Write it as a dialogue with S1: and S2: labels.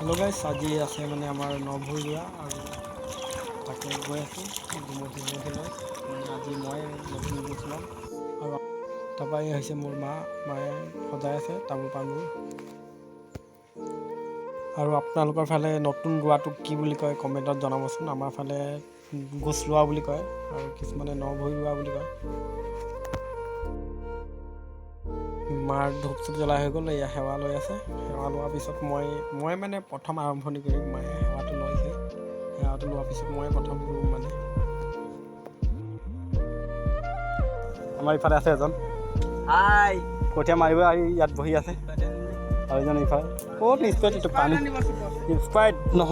S1: Hello' গাইছ, আজি আছে মানে আমাৰ নভূঁইয়া আৰু তাকে গৈ আছোঁ গুমঠি লৈ মানে আজি মই নতুন গোছ ল'ম আৰু তাৰপৰা এই হৈছে মোৰ মায়ে সজাই আছে তামোল পাণবোৰ। আৰু আপোনালোকৰ ফালে নতুন ৰোৱাটোক কি বুলি কয় কমেণ্টত জনাবচোন। আমাৰ ফালে গোছ লোৱা বুলি কয় আৰু কিছুমানে নভূঁই ৰোৱা বুলি কয়। মাৰ ধূপ চুপ জ্বলাই হৈ গ'ল, এয়া সেৱা লৈ আছে। সেৱা লোৱাৰ পিছত মই মানে প্ৰথম আৰম্ভণি কৰিম। মায়ে সেৱাটো লৈছে, সেৱাটো লোৱাৰ পিছত মই প্ৰথম ৰুম মানে। আমাৰ ইফালে আছে এজন কঠীয়া মাৰিব আহি ইয়াত বহি আছে আৰু এজন ইফালে ক'ত পানী নহয়।